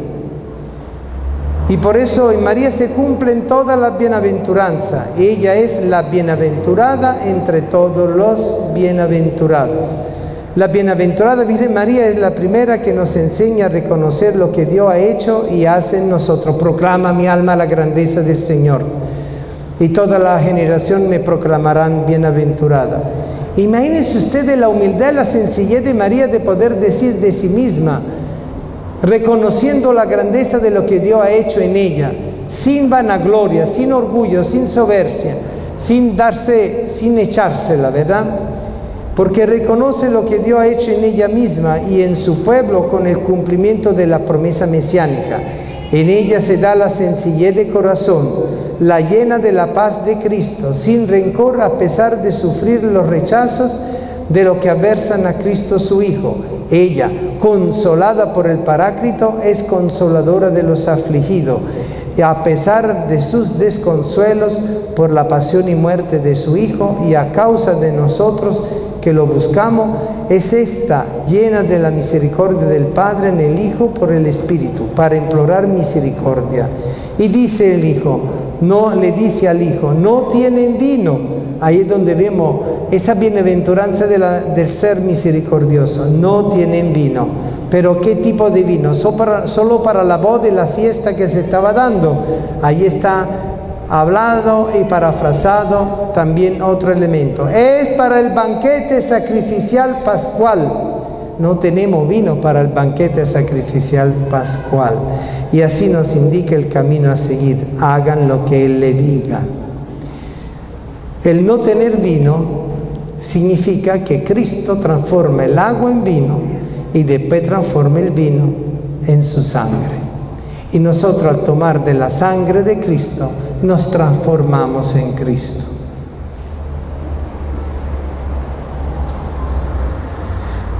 Y por eso en María se cumplen todas las bienaventuranzas. Ella es la bienaventurada entre todos los bienaventurados. La bienaventurada Virgen María es la primera que nos enseña a reconocer lo que Dios ha hecho y hace en nosotros. Proclama mi alma la grandeza del Señor, y toda la generación me proclamarán bienaventurada. Imagínense ustedes la humildad y la sencillez de María de poder decir de sí misma, reconociendo la grandeza de lo que Dios ha hecho en ella, sin vanagloria, sin orgullo, sin soberbia, sin echársela, ¿verdad? Porque reconoce lo que Dios ha hecho en ella misma y en su pueblo con el cumplimiento de la promesa mesiánica. En ella se da la sencillez de corazón, la llena de la paz de Cristo, sin rencor a pesar de sufrir los rechazos de lo que aversan a Cristo su Hijo. Ella, consolada por el Paráclito, es consoladora de los afligidos, y a pesar de sus desconsuelos por la pasión y muerte de su Hijo, y a causa de nosotros que lo buscamos, es esta llena de la misericordia del Padre en el Hijo por el Espíritu, para implorar misericordia. Y dice el Hijo, le dice al Hijo, no tienen vino. Ahí es donde vemos esa bienaventuranza del ser misericordioso. No tienen vino. Pero ¿qué tipo de vino? Solo para la boda y la fiesta que se estaba dando. Ahí está hablado y parafrasado también otro elemento. Es para el banquete sacrificial pascual. No tenemos vino para el banquete sacrificial pascual. Y así nos indica el camino a seguir. Hagan lo que Él le diga. El no tener vino significa que Cristo transforma el agua en vino y después transforma el vino en su sangre. Y nosotros al tomar de la sangre de Cristo nos transformamos en Cristo.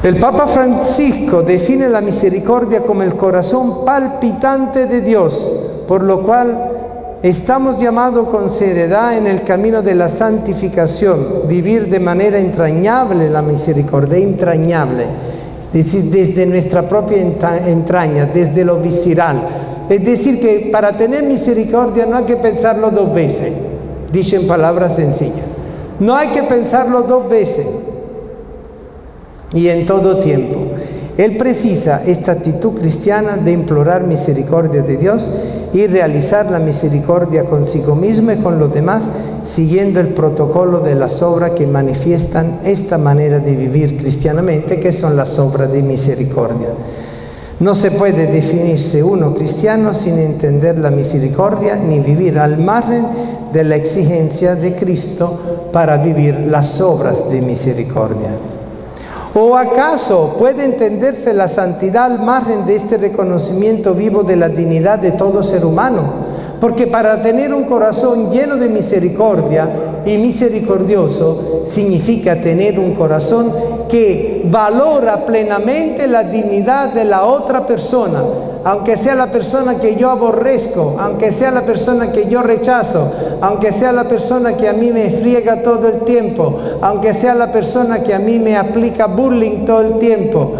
El Papa Francisco define la misericordia como el corazón palpitante de Dios, por lo cual estamos llamados con seriedad en el camino de la santificación, vivir de manera entrañable la misericordia, entrañable, es decir, desde nuestra propia entraña, desde lo visceral. Es decir, que para tener misericordia no hay que pensarlo dos veces, dicho en palabras sencillas. No hay que pensarlo dos veces y en todo tiempo. Él precisa esta actitud cristiana de implorar misericordia de Dios y realizar la misericordia consigo mismo y con los demás, siguiendo el protocolo de las obras que manifiestan esta manera de vivir cristianamente, que son las obras de misericordia. No se puede definirse uno cristiano sin entender la misericordia ni vivir al margen de la exigencia de Cristo para vivir las obras de misericordia. ¿O acaso puede entenderse la santidad al margen de este reconocimiento vivo de la dignidad de todo ser humano? Porque para tener un corazón lleno de misericordia y misericordioso significa tener un corazón que valora plenamente la dignidad de la otra persona, aunque sea la persona que yo aborrezco, aunque sea la persona que yo rechazo, aunque sea la persona que a mí me friega todo el tiempo, aunque sea la persona que a mí me aplica bullying todo el tiempo.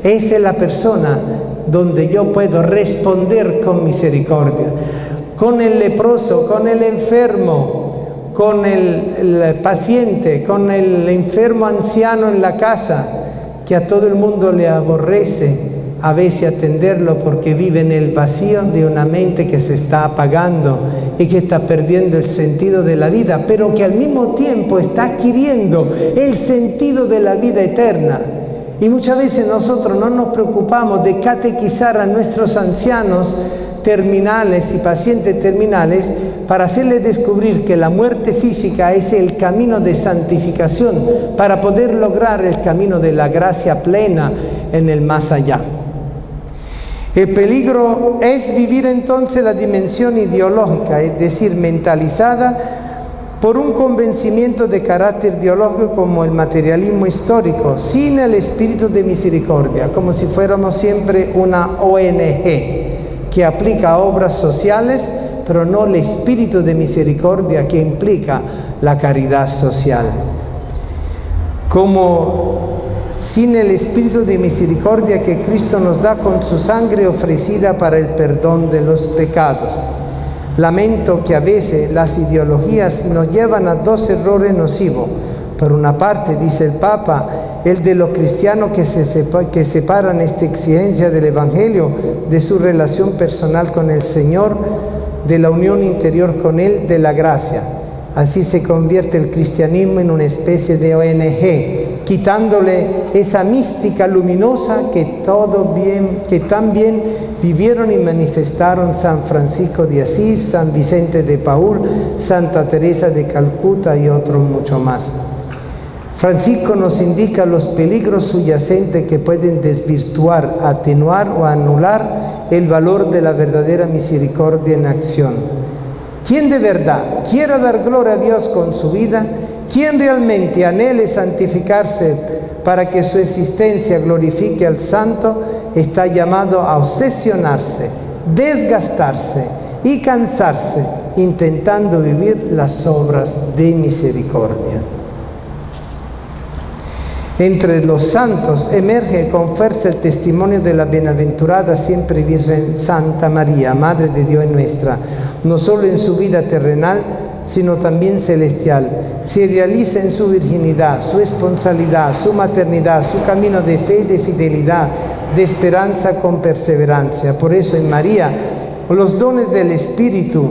Esa es la persona donde yo puedo responder con misericordia. Con el leproso, con el enfermo, con el paciente, con el enfermo anciano en la casa, que a todo el mundo le aborrece a veces atenderlo porque vive en el vacío de una mente que se está apagando y que está perdiendo el sentido de la vida, pero que al mismo tiempo está adquiriendo el sentido de la vida eterna. Y muchas veces nosotros no nos preocupamos de catequizar a nuestros ancianos terminales y pacientes terminales para hacerles descubrir que la muerte física es el camino de santificación para poder lograr el camino de la gracia plena en el más allá. El peligro es vivir entonces la dimensión ideológica, es decir, mentalizada por un convencimiento de carácter ideológico como el materialismo histórico, sin el espíritu de misericordia, como si fuéramos siempre una ONG que aplica obras sociales, pero no el espíritu de misericordia que implica la caridad social. Como sin el espíritu de misericordia que Cristo nos da con su sangre ofrecida para el perdón de los pecados. Lamento que a veces las ideologías nos llevan a dos errores nocivos. Por una parte, dice el Papa, el de los cristianos que separan esta exigencia del Evangelio de su relación personal con el Señor, de la unión interior con Él, de la gracia. Así se convierte el cristianismo en una especie de ONG, quitándole esa mística luminosa que también vivieron y manifestaron San Francisco de Asís, San Vicente de Paúl, Santa Teresa de Calcuta y otros mucho más. Francisco nos indica los peligros subyacentes que pueden desvirtuar, atenuar o anular el valor de la verdadera misericordia en acción. Quien de verdad quiera dar gloria a Dios con su vida, quien realmente anhele santificarse para que su existencia glorifique al Santo, está llamado a obsesionarse, desgastarse y cansarse intentando vivir las obras de misericordia. Entre los santos emerge con fuerza el testimonio de la bienaventurada siempre Virgen Santa María, Madre de Dios y nuestra, no solo en su vida terrenal, sino también celestial. Se realiza en su virginidad, su esponsalidad, su maternidad, su camino de fe y de fidelidad, de esperanza con perseverancia. Por eso en María los dones del Espíritu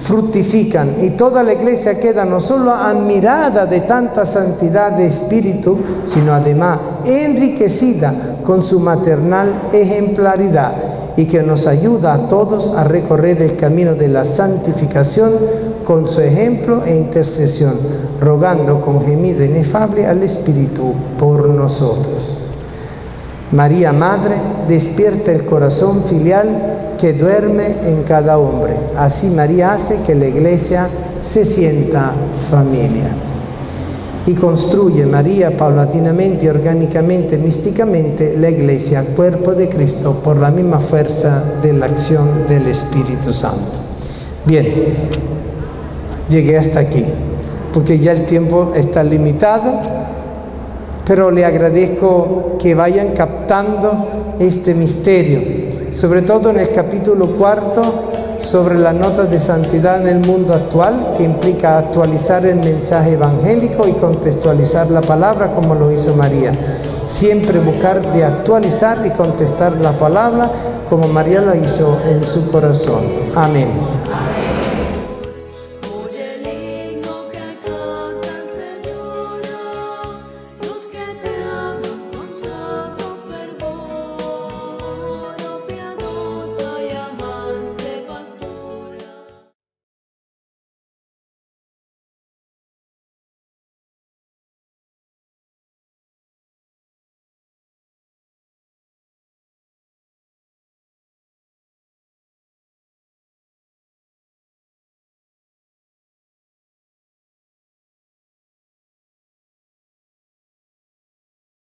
fructifican y toda la Iglesia queda no solo admirada de tanta santidad de espíritu, sino además enriquecida con su maternal ejemplaridad, y que nos ayuda a todos a recorrer el camino de la santificación con su ejemplo e intercesión, rogando con gemido inefable al Espíritu por nosotros. María Madre, despierta el corazón filial que duerme en cada hombre. Así María hace que la Iglesia se sienta familia. Y construye María paulatinamente, orgánicamente, místicamente la Iglesia, cuerpo de Cristo, por la misma fuerza de la acción del Espíritu Santo. Bien, llegué hasta aquí, porque ya el tiempo está limitado, pero le agradezco que vayan captando este misterio, sobre todo en el capítulo 4, sobre la nota de santidad en el mundo actual, que implica actualizar el mensaje evangélico y contextualizar la palabra como lo hizo María. Siempre buscar de actualizar y contestar la palabra como María lo hizo en su corazón. Amén.